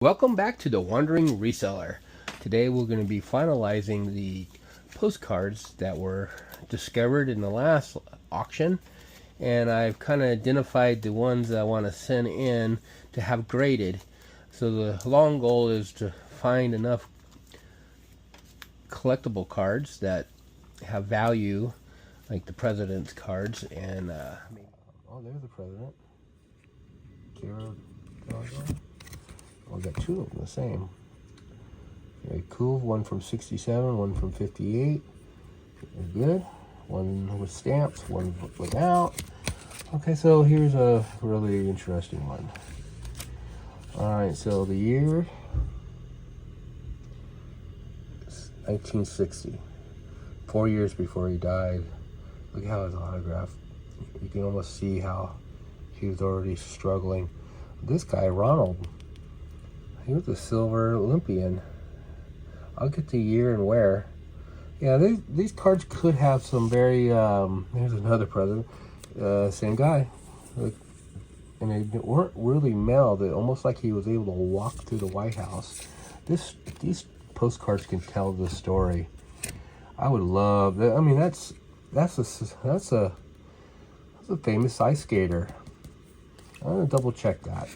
Welcome back to the Wandering Reseller. Today we're going to be finalizing the postcards that were discovered in the last auction, and I've kind of identified the ones that I want to send in to have graded. So the long goal is to find enough collectible cards that have value, like the president's cards, and oh, there's the president. Oh, we got two of them the same. Very cool. One from 67, one from 58. Very good. One with stamps, one without. Okay, so here's a really interesting one. Alright, so the year is 1960. 4 years before he died. Look how his autograph. You can almost see how he was already struggling. This guy, Ronald, he was a silver Olympian. I'll get the year and where. Yeah, these cards could have some very, here's another president, same guy. Look, and they weren't really mailed, almost like he was able to walk through the White House. These postcards can tell the story. I would love that. I mean, that's a famous ice skater. I'm gonna double check that.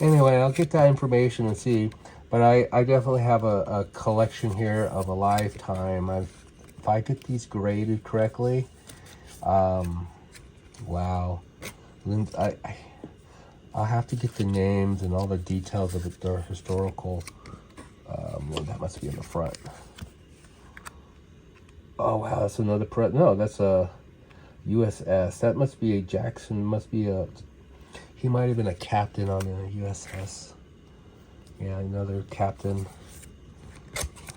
Anyway, I'll get that information and see. But I definitely have a collection here of a lifetime. If I get these graded correctly, wow. I'll have to get the names and all the details of their historical. Well, that must be in the front. Oh wow, that's another no, that's a USS. That must be a Jackson. Must be a. He might have been a captain on the USS. Yeah, another captain.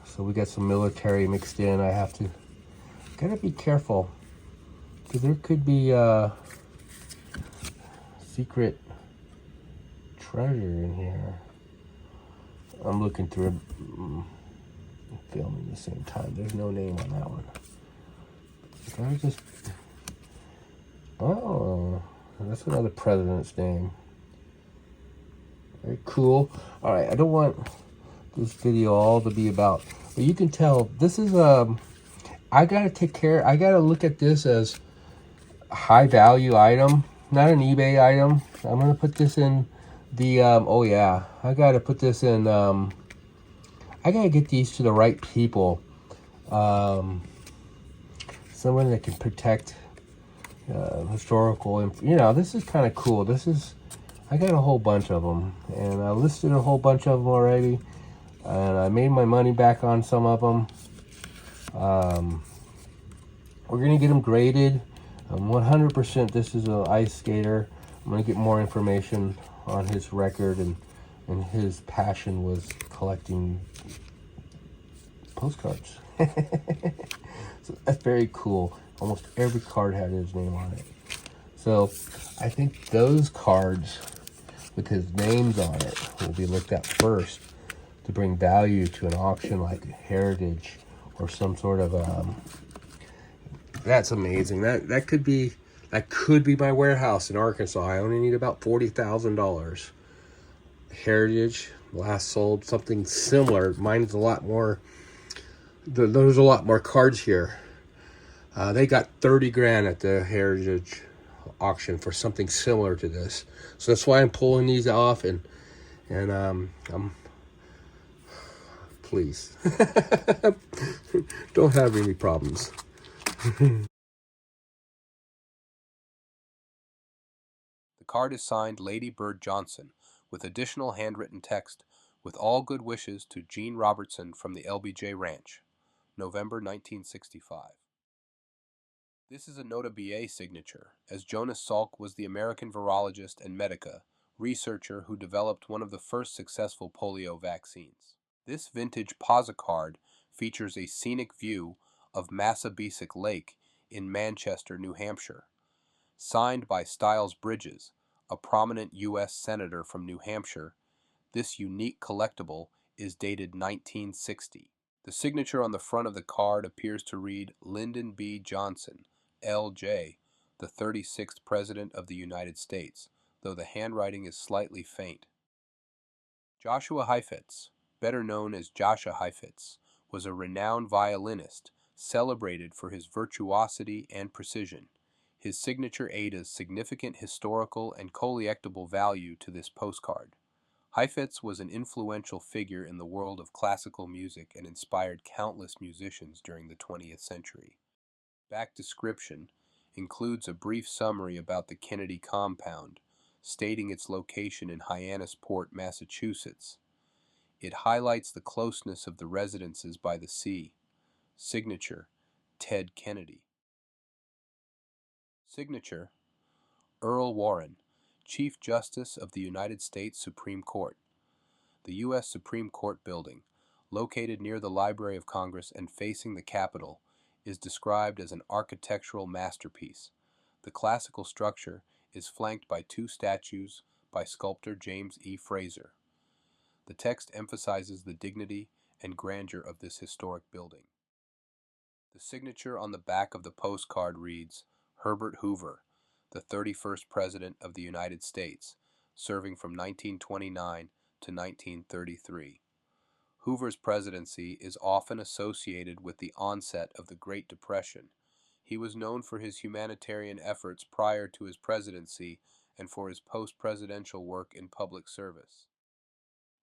So we got some military mixed in. I have to gotta be careful because there could be secret treasure in here. I'm looking through it, filming at the same time. There's no name on that one. I just that's another president's name. Very cool. All right, I don't want this video all to be about, but you can tell this is I gotta look at this as a high value item, not an eBay item. I'm gonna put this in the oh yeah, I gotta put this in I gotta get these to the right people, someone that can protect historical, this is kind of cool. I got a whole bunch of them, and I listed a whole bunch of them already, and I made my money back on some of them. We're gonna get them graded. 100% this is an ice skater. I'm gonna get more information on his record, and his passion was collecting postcards. So that's very cool. Almost every card had his name on it. So I think those cards with his names on it will be looked at first to bring value to an auction like Heritage or some sort of that's amazing. That could be my warehouse in Arkansas. I only need about $40,000. Heritage last sold something similar. Mine's a lot more. There's a lot more cards here. They got 30 grand at the Heritage auction for something similar to this. So that's why I'm pulling these off, and I'm please don't have any problems. The card is signed Lady Bird Johnson with additional handwritten text with all good wishes to Gene Robertson from the LBJ Ranch, November 1965. This is a Nota BA signature, as Jonas Salk was the American virologist and medica, researcher who developed one of the first successful polio vaccines. This vintage posicard features a scenic view of Massabesic Lake in Manchester, New Hampshire. Signed by Styles Bridges, a prominent U.S. Senator from New Hampshire, this unique collectible is dated 1960. The signature on the front of the card appears to read Lyndon B. Johnson, L.J., the 36th President of the United States, though the handwriting is slightly faint. Joshua Heifetz, better known as Jascha Heifetz, was a renowned violinist, celebrated for his virtuosity and precision. His signature adds significant historical and collectible value to this postcard. Heifetz was an influential figure in the world of classical music and inspired countless musicians during the 20th century. Back description includes a brief summary about the Kennedy compound, stating its location in Hyannisport, Massachusetts. It highlights the closeness of the residences by the sea. Signature, Ted Kennedy. Signature, Earl Warren, Chief Justice of the United States Supreme Court. The U.S. Supreme Court building, located near the Library of Congress and facing the Capitol, is described as an architectural masterpiece. The classical structure is flanked by two statues by sculptor James E. Fraser. The text emphasizes the dignity and grandeur of this historic building. The signature on the back of the postcard reads, Herbert Hoover, the 31st President of the United States, serving from 1929 to 1933. Hoover's presidency is often associated with the onset of the Great Depression. He was known for his humanitarian efforts prior to his presidency and for his post-presidential work in public service.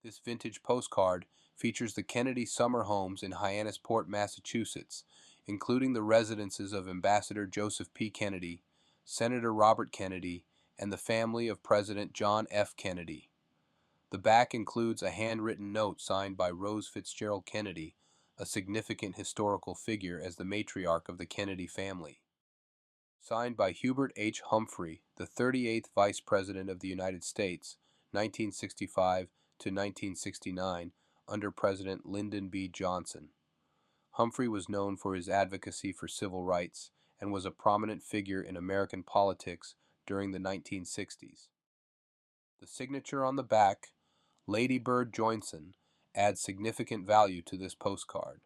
This vintage postcard features the Kennedy summer homes in Hyannisport, Massachusetts, including the residences of Ambassador Joseph P. Kennedy, Senator Robert Kennedy, and the family of President John F. Kennedy. The back includes a handwritten note signed by Rose Fitzgerald Kennedy, a significant historical figure as the matriarch of the Kennedy family. Signed by Hubert H. Humphrey, the 38th Vice President of the United States, 1965 to 1969, under President Lyndon B. Johnson. Humphrey was known for his advocacy for civil rights and was a prominent figure in American politics during the 1960s. The signature on the back, Lady Bird Johnson, adds significant value to this postcard.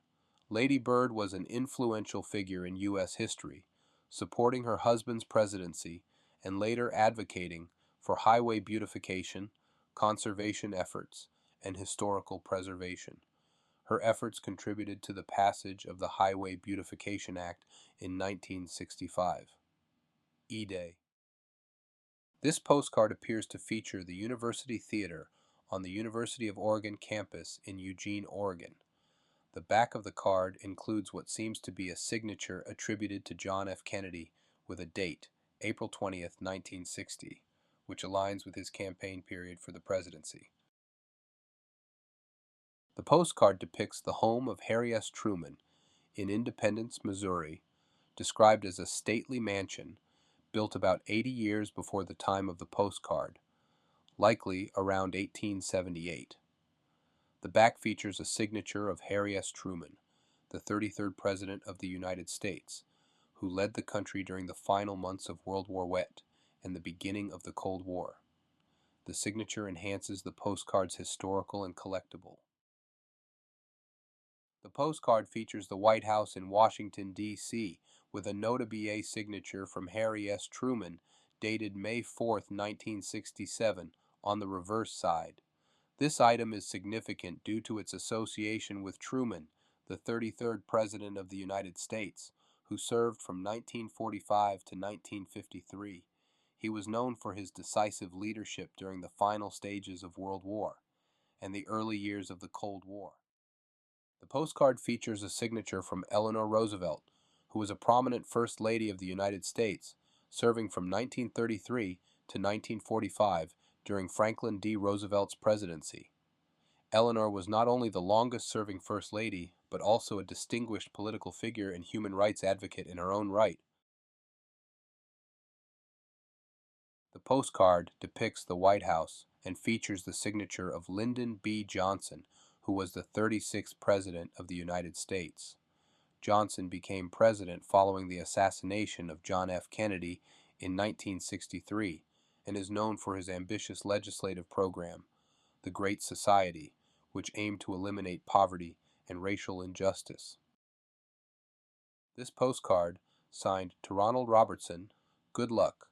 Lady Bird was an influential figure in U.S. history, supporting her husband's presidency and later advocating for highway beautification, conservation efforts, and historical preservation. Her efforts contributed to the passage of the Highway Beautification Act in 1965. E-Day. This postcard appears to feature the University Theater on the University of Oregon campus in Eugene, Oregon. The back of the card includes what seems to be a signature attributed to John F. Kennedy with a date, April 20th, 1960, which aligns with his campaign period for the presidency. The postcard depicts the home of Harry S. Truman in Independence, Missouri, described as a stately mansion built about 80 years before the time of the postcard, likely around 1878. The back features a signature of Harry S. Truman, the 33rd President of the United States, who led the country during the final months of World War I and the beginning of the Cold War. The signature enhances the postcard's historical and collectible. The postcard features the White House in Washington, D.C., with a nota-ba signature from Harry S. Truman, dated May 4, 1967, on the reverse side. This item is significant due to its association with Truman, the 33rd President of the United States, who served from 1945 to 1953. He was known for his decisive leadership during the final stages of World War and the early years of the Cold War. The postcard features a signature from Eleanor Roosevelt, who was a prominent First Lady of the United States, serving from 1933 to 1945 during Franklin D. Roosevelt's presidency. Eleanor was not only the longest-serving First Lady, but also a distinguished political figure and human rights advocate in her own right. The postcard depicts the White House and features the signature of Lyndon B. Johnson, who was the 36th President of the United States. Johnson became president following the assassination of John F. Kennedy in 1963 and is known for his ambitious legislative program, the Great Society, which aimed to eliminate poverty and racial injustice. This postcard, signed to Ronald Robertson, Good Luck,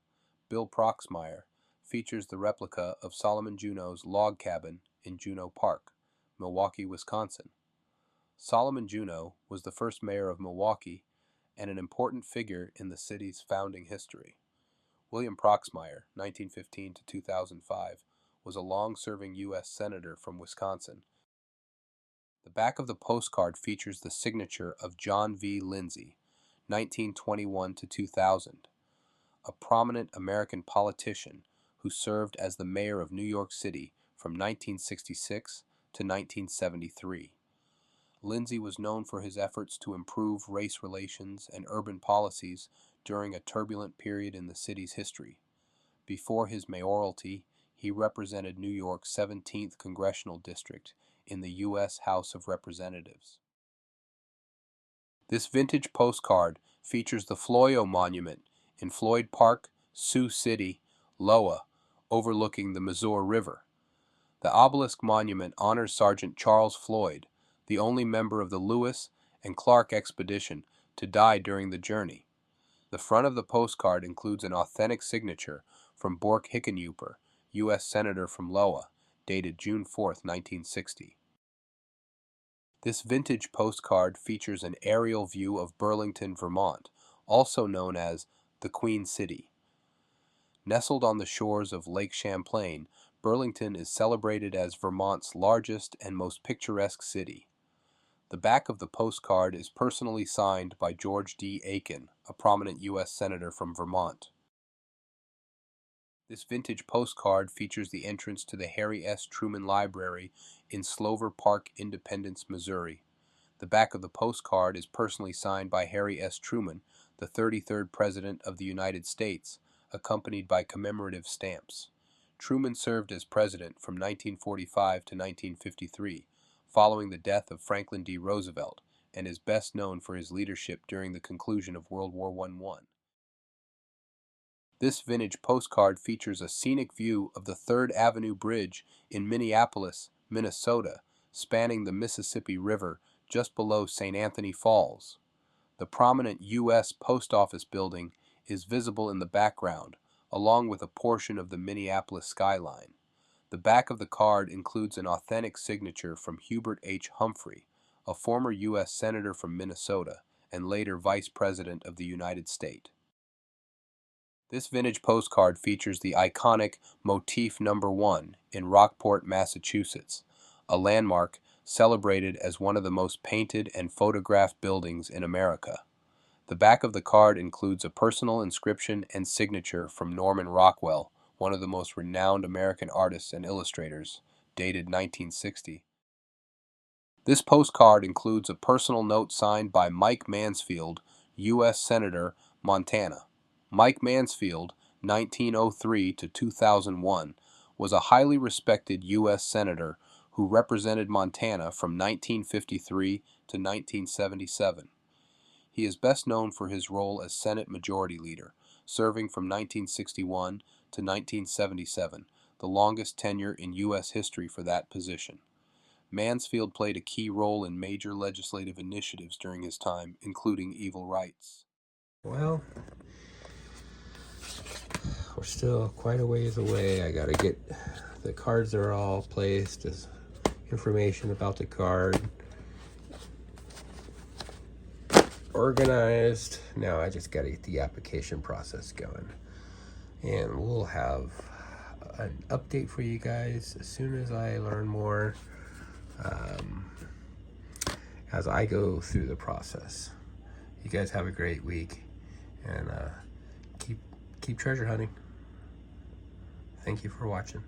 Bill Proxmire, features the replica of Solomon Juneau's log cabin in Juneau Park, Milwaukee, Wisconsin. Solomon Juneau was the first mayor of Milwaukee and an important figure in the city's founding history. William Proxmire, 1915 to 2005, was a long-serving U.S. Senator from Wisconsin. The back of the postcard features the signature of John V. Lindsay, 1921 to 2000, a prominent American politician who served as the mayor of New York City from 1966 to 1973. Lindsay was known for his efforts to improve race relations and urban policies during a turbulent period in the city's history. Before his mayoralty, he represented New York's 17th Congressional District in the U.S. House of Representatives. This vintage postcard features the Floyo Monument in Floyd Park, Sioux City, Iowa, overlooking the Missouri River. The obelisk monument honors Sergeant Charles Floyd, the only member of the Lewis and Clark expedition to die during the journey. The front of the postcard includes an authentic signature from Bork Hickenlooper, U.S. Senator from Iowa, dated June 4, 1960. This vintage postcard features an aerial view of Burlington, Vermont, also known as the Queen City. Nestled on the shores of Lake Champlain, Burlington is celebrated as Vermont's largest and most picturesque city. The back of the postcard is personally signed by George D. Aiken, a prominent U.S. Senator from Vermont. This vintage postcard features the entrance to the Harry S. Truman Library in Slover Park, Independence, Missouri. The back of the postcard is personally signed by Harry S. Truman, the 33rd President of the United States, accompanied by commemorative stamps. Truman served as president from 1945 to 1953, following the death of Franklin D. Roosevelt, and is best known for his leadership during the conclusion of World War I. This vintage postcard features a scenic view of the 3rd Avenue Bridge in Minneapolis, Minnesota, spanning the Mississippi River just below St. Anthony Falls. The prominent U.S. Post Office building is visible in the background, along with a portion of the Minneapolis skyline. The back of the card includes an authentic signature from Hubert H. Humphrey, a former U.S. Senator from Minnesota and later Vice President of the United States. This vintage postcard features the iconic Motif No. 1 in Rockport, Massachusetts, a landmark celebrated as one of the most painted and photographed buildings in America. The back of the card includes a personal inscription and signature from Norman Rockwell, one of the most renowned American artists and illustrators, dated 1960. This postcard includes a personal note signed by Mike Mansfield, U.S. Senator, Montana. Mike Mansfield, 1903 to 2001, was a highly respected U.S. Senator who represented Montana from 1953 to 1977. He is best known for his role as Senate Majority Leader, serving from 1961 to 1977, the longest tenure in U.S. history for that position. Mansfield played a key role in major legislative initiatives during his time, including civil rights. Well, we're still quite a ways away. I gotta get the cards are all placed, as information about the card organized. Now I just gotta get the application process going, and we'll have an update for you guys as soon as I learn more, as I go through the process. You guys have a great week, and keep treasure hunting. Thank you for watching.